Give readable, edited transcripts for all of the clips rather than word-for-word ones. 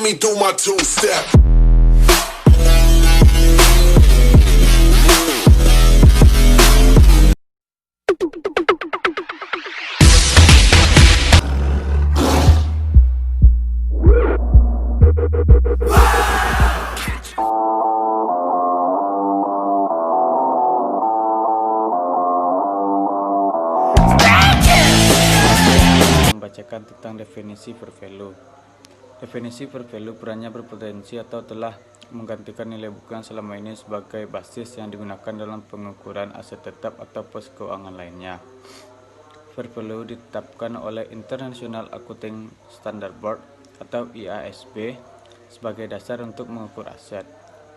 me do my two-step. Membacakan tentang definisi value. Definisi value perannya berpotensi atau telah menggantikan nilai buku yang selama ini sebagai basis yang digunakan dalam pengukuran aset tetap atau pos keuangan lainnya. Fair value ditetapkan oleh International Accounting Standard Board atau IASB sebagai dasar untuk mengukur aset.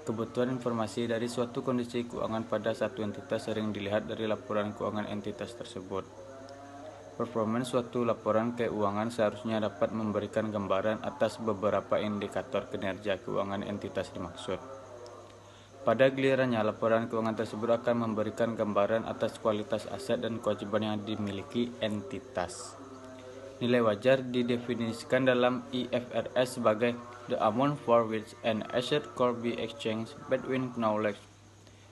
Kebutuhan informasi dari suatu kondisi keuangan pada satu entitas sering dilihat dari laporan keuangan entitas tersebut. Performance suatu laporan keuangan seharusnya dapat memberikan gambaran atas beberapa indikator kinerja keuangan entitas dimaksud. Pada gilirannya, laporan keuangan tersebut akan memberikan gambaran atas kualitas aset dan kewajiban yang dimiliki entitas. Nilai wajar didefinisikan dalam IFRS sebagai the amount for which an asset could be exchanged between knowledge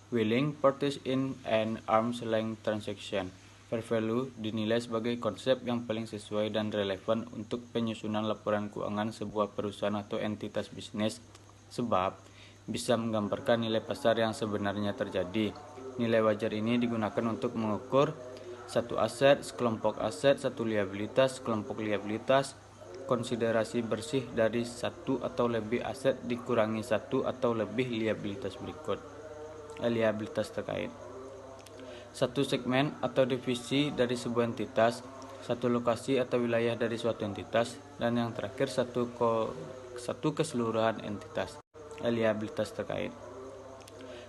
willing parties in an arm's length transaction. Fair value dinilai sebagai konsep yang paling sesuai dan relevan untuk penyusunan laporan keuangan sebuah perusahaan atau entitas bisnis, sebab bisa menggambarkan nilai pasar yang sebenarnya terjadi. Nilai wajar ini digunakan untuk mengukur satu aset, sekelompok aset, satu liabilitas, kelompok liabilitas, konsiderasi bersih dari satu atau lebih aset dikurangi satu atau lebih liabilitas liabilitas terkait. Satu segmen atau divisi dari sebuah entitas, satu lokasi atau wilayah dari suatu entitas, dan yang terakhir satu keseluruhan entitas, liabilitas terkait.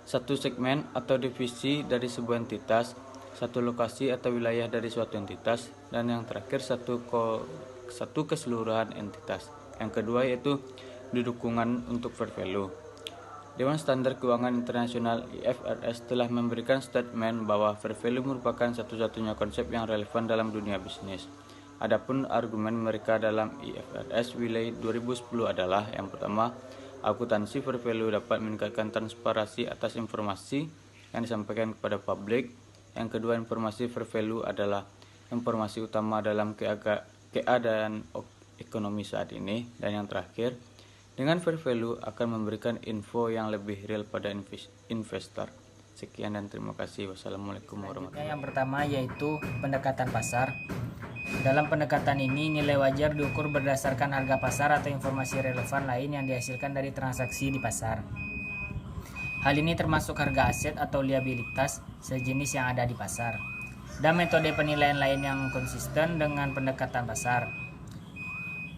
Satu segmen atau divisi dari sebuah entitas, satu lokasi atau wilayah dari suatu entitas, dan yang terakhir satu keseluruhan entitas. Yang kedua yaitu dukungan untuk fair value. Dewan Standar Keuangan Internasional IFRS telah memberikan statement bahwa fair value merupakan satu-satunya konsep yang relevan dalam dunia bisnis. Adapun argumen mereka dalam IFRS Wiley 2010 adalah: yang pertama, akuntansi fair value dapat meningkatkan transparansi atas informasi yang disampaikan kepada publik. Yang kedua, informasi fair value adalah informasi utama dalam keadaan ekonomi saat ini. Dan yang terakhir, dengan fair value akan memberikan info yang lebih real pada investor. Sekian dan terima kasih. Wassalamualaikum warahmatullahi wabarakatuh. Yang pertama yaitu pendekatan pasar. Dalam pendekatan ini, nilai wajar diukur berdasarkan harga pasar atau informasi relevan lain yang dihasilkan dari transaksi di pasar. Hal ini termasuk harga aset atau liabilitas sejenis yang ada di pasar, dan metode penilaian lain yang konsisten dengan pendekatan pasar.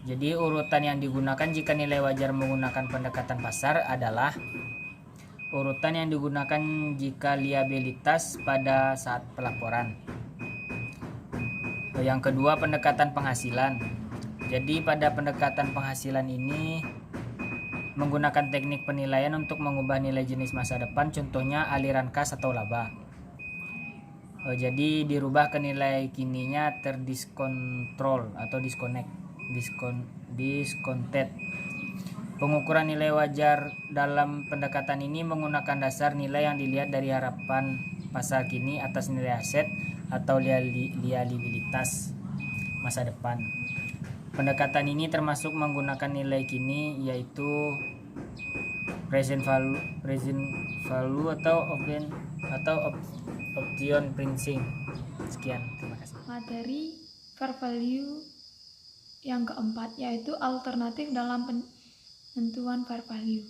Jadi urutan yang digunakan jika nilai wajar menggunakan pendekatan pasar adalah urutan yang digunakan jika liabilitas pada saat pelaporan. Yang kedua, pendekatan penghasilan. Jadi pada pendekatan penghasilan ini menggunakan teknik penilaian untuk mengubah nilai jenis masa depan, contohnya aliran kas atau laba. Jadi dirubah ke nilai kininya terdiskontrol atau discounted. Pengukuran nilai wajar dalam pendekatan ini menggunakan dasar nilai yang dilihat dari harapan pasar kini atas nilai aset atau liabilitas masa depan. Pendekatan ini termasuk menggunakan nilai kini, yaitu present value atau option pricing. Sekian, terima kasih. Materi fair value yang keempat yaitu alternatif dalam penentuan fair value.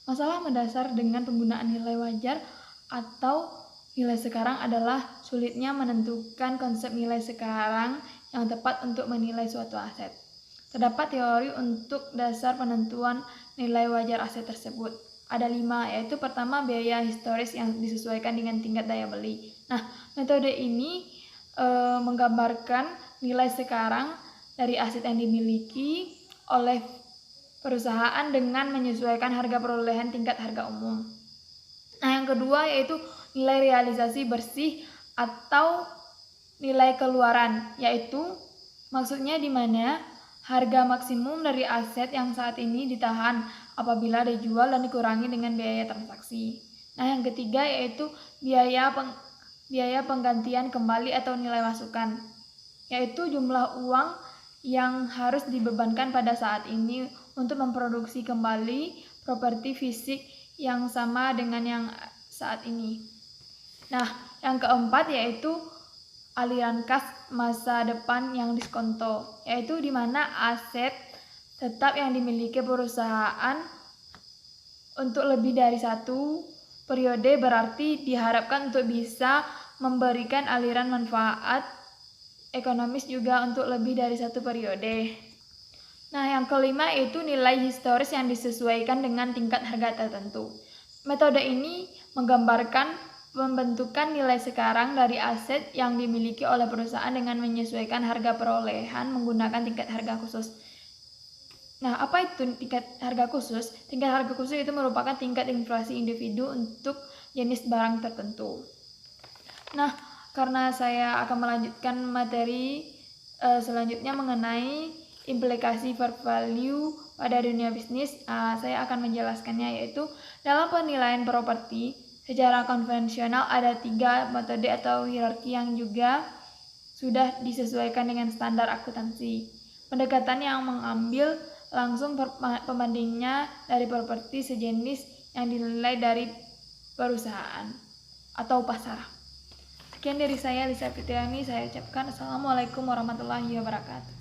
Masalah mendasar dengan penggunaan nilai wajar atau nilai sekarang adalah sulitnya menentukan konsep nilai sekarang yang tepat untuk menilai suatu aset. Terdapat teori untuk dasar penentuan nilai wajar aset tersebut. Ada 5, yaitu pertama, biaya historis yang disesuaikan dengan tingkat daya beli. Nah, metode ini menggambarkan nilai sekarang dari aset yang dimiliki oleh perusahaan dengan menyesuaikan harga perolehan tingkat harga umum. Nah, yang kedua yaitu nilai realisasi bersih atau nilai keluaran, yaitu maksudnya di mana harga maksimum dari aset yang saat ini ditahan apabila dijual dan dikurangi dengan biaya transaksi. Nah, yang ketiga yaitu biaya penggantian kembali atau nilai masukan, yaitu jumlah uang yang harus dibebankan pada saat ini untuk memproduksi kembali properti fisik yang sama dengan yang saat ini. Nah, yang keempat yaitu aliran kas masa depan yang diskonto, yaitu di mana aset tetap yang dimiliki perusahaan untuk lebih dari satu periode berarti diharapkan untuk bisa memberikan aliran manfaat ekonomis juga untuk lebih dari satu periode. Nah, yang kelima yaitu nilai historis yang disesuaikan dengan tingkat harga tertentu. Metode ini menggambarkan pembentukan nilai sekarang dari aset yang dimiliki oleh perusahaan dengan menyesuaikan harga perolehan menggunakan tingkat harga khusus. Nah, apa itu tingkat harga khusus? Tingkat harga khusus itu merupakan tingkat inflasi individu untuk jenis barang tertentu. Nah, karena saya akan melanjutkan materi selanjutnya mengenai implikasi fair value pada dunia bisnis, saya akan menjelaskannya, yaitu dalam penilaian properti secara konvensional ada 3 metode atau hierarki yang juga sudah disesuaikan dengan standar akuntansi. Pendekatan yang mengambil langsung pembandingnya dari properti sejenis yang dinilai dari perusahaan atau pasar. Sekian dari saya, Lisa Fitriani. Saya ucapkan Assalamualaikum warahmatullahi wabarakatuh.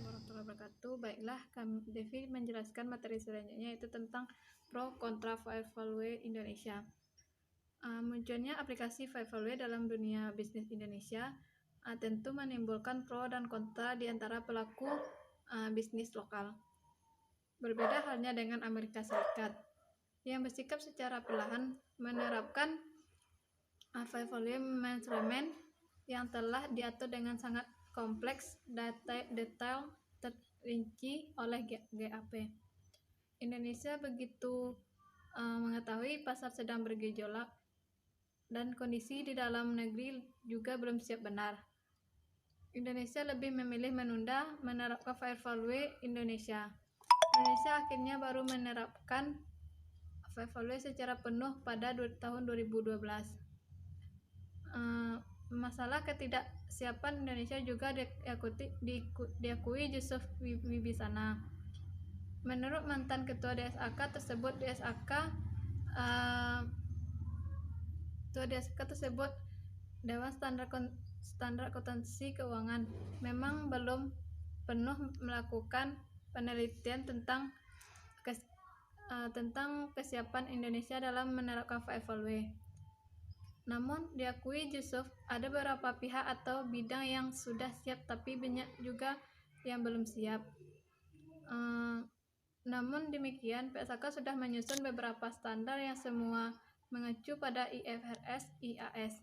Warahmatullahi wabarakatuh. Baiklah, Devi menjelaskan materi selanjutnya yaitu tentang pro kontra fair value Indonesia. Munculnya aplikasi fair value dalam dunia bisnis Indonesia tentu menimbulkan pro dan kontra di antara pelaku bisnis lokal. Berbeda halnya dengan Amerika Serikat yang bersikap secara perlahan menerapkan fair value measurement yang telah diatur dengan sangat kompleks, detail, terinci oleh GAAP. Indonesia begitu mengetahui pasar sedang bergejolak dan kondisi di dalam negeri juga belum siap benar. Indonesia lebih memilih menunda menerapkan fair value Indonesia. Indonesia akhirnya baru menerapkan fair value secara penuh pada tahun 2012. Masalah ketidaksiapan Indonesia juga diakui Yusuf Wibisana. Menurut mantan ketua DSAK tersebut, Dewan Standar Akuntansi Keuangan memang belum penuh melakukan penelitian tentang kesiapan Indonesia dalam menerapkan fair value. Namun diakui Yusuf, ada beberapa pihak atau bidang yang sudah siap tapi banyak juga yang belum siap. Namun demikian, PSAK sudah menyusun beberapa standar yang semua mengacu pada IFRS IAS.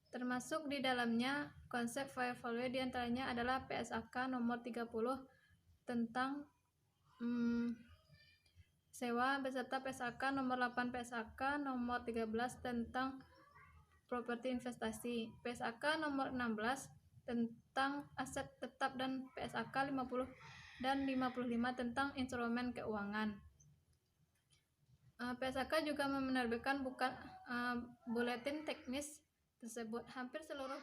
Termasuk di dalamnya konsep fair value diantaranya adalah PSAK nomor 30 tentang sewa beserta PSAK nomor 8 PSAK nomor 13 tentang properti investasi, PSAK nomor 16 tentang aset tetap dan PSAK 50 dan 55 tentang instrumen keuangan. PSAK juga menerbitkan buletin teknis tersebut. Hampir seluruh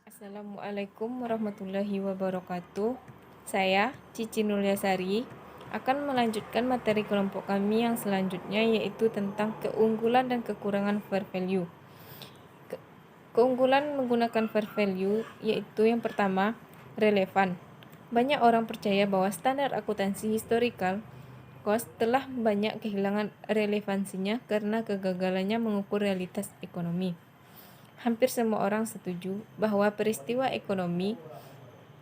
Assalamualaikum warahmatullahi wabarakatuh. Saya, Cici Nulyasari, akan melanjutkan materi kelompok kami yang selanjutnya, yaitu tentang keunggulan dan kekurangan fair value. Keunggulan menggunakan fair value yaitu yang pertama, relevan. Banyak orang percaya bahwa standar akuntansi historical cost telah banyak kehilangan relevansinya karena kegagalannya mengukur realitas ekonomi. Hampir semua orang setuju bahwa peristiwa ekonomi,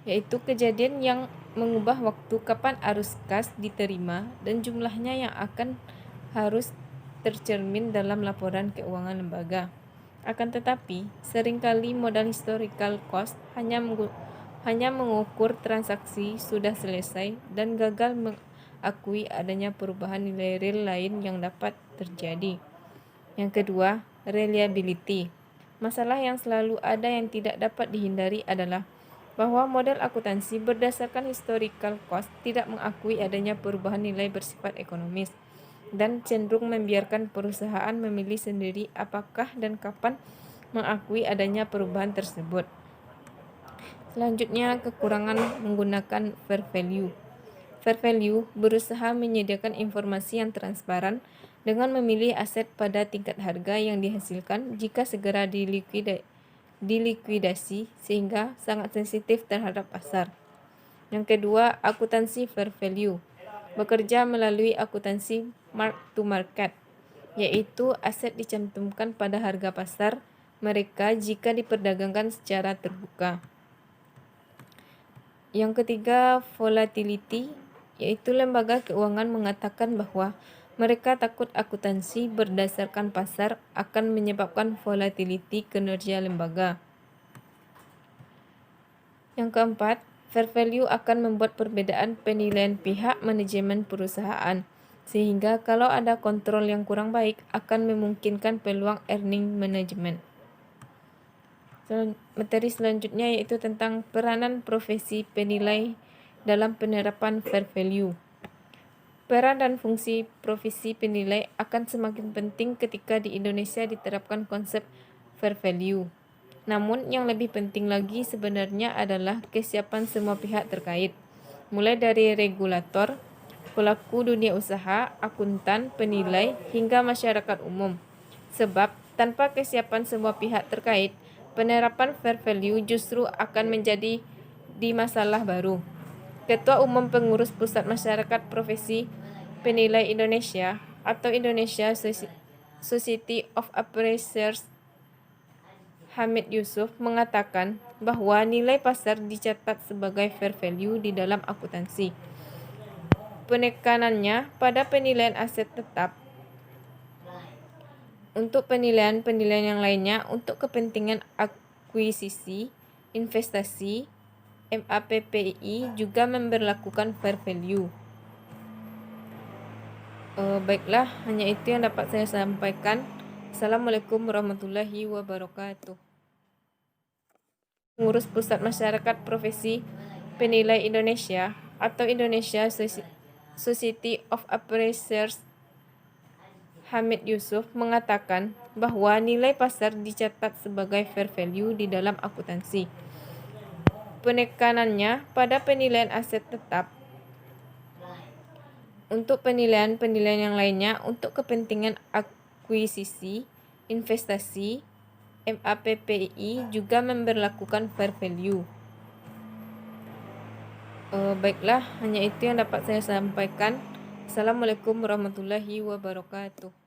yaitu kejadian yang mengubah waktu kapan arus kas diterima dan jumlahnya yang akan harus tercermin dalam laporan keuangan lembaga. Akan tetapi, seringkali modal historical cost hanya mengukur transaksi sudah selesai dan gagal mengakui adanya perubahan nilai real lain yang dapat terjadi. Yang kedua, reliability. Masalah yang selalu ada yang tidak dapat dihindari adalah bahwa model akuntansi berdasarkan historical cost tidak mengakui adanya perubahan nilai bersifat ekonomis dan cenderung membiarkan perusahaan memilih sendiri apakah dan kapan mengakui adanya perubahan tersebut. Selanjutnya, kekurangan menggunakan fair value. Fair value berusaha menyediakan informasi yang transparan dengan memilih aset pada tingkat harga yang dihasilkan jika segera dilikuidasi sehingga sangat sensitif terhadap pasar. Yang kedua, akuntansi fair value bekerja melalui akuntansi mark to market, yaitu aset dicantumkan pada harga pasar mereka jika diperdagangkan secara terbuka. Yang ketiga, volatility, yaitu lembaga keuangan mengatakan bahwa mereka takut akuntansi berdasarkan pasar akan menyebabkan volatility kinerja lembaga. Yang keempat, fair value akan membuat perbedaan penilaian pihak manajemen perusahaan, sehingga kalau ada kontrol yang kurang baik akan memungkinkan peluang earning management. Materi selanjutnya yaitu tentang peranan profesi penilai dalam penerapan fair value. Peran dan fungsi profesi penilai akan semakin penting ketika di Indonesia diterapkan konsep fair value. Namun yang lebih penting lagi sebenarnya adalah kesiapan semua pihak terkait, mulai dari regulator, pelaku dunia usaha, akuntan, penilai, hingga masyarakat umum. Sebab tanpa kesiapan semua pihak terkait, penerapan fair value justru akan menjadi masalah baru. Ketua Umum Pengurus Pusat Masyarakat Profesi Penilai Indonesia atau Indonesia Society of Appraisers Hamid Yusuf mengatakan bahwa nilai pasar dicatat sebagai fair value di dalam akuntansi. Penekanannya pada penilaian aset tetap untuk penilaian-penilaian yang lainnya untuk kepentingan akuisisi, investasi, MAPPI juga memberlakukan fair value. Baiklah, hanya itu yang dapat saya sampaikan. Assalamualaikum warahmatullahi wabarakatuh. Pengurus Pusat Masyarakat Profesi Penilai Indonesia atau Indonesia Society of Appraisers Hamid Yusuf mengatakan bahwa nilai pasar dicatat sebagai fair value di dalam akuntansi. Penekanannya pada penilaian aset tetap untuk penilaian-penilaian yang lainnya untuk kepentingan akuisisi, investasi, MAPPI juga memberlakukan fair value. Baiklah, hanya itu yang dapat saya sampaikan. Assalamualaikum warahmatullahi wabarakatuh.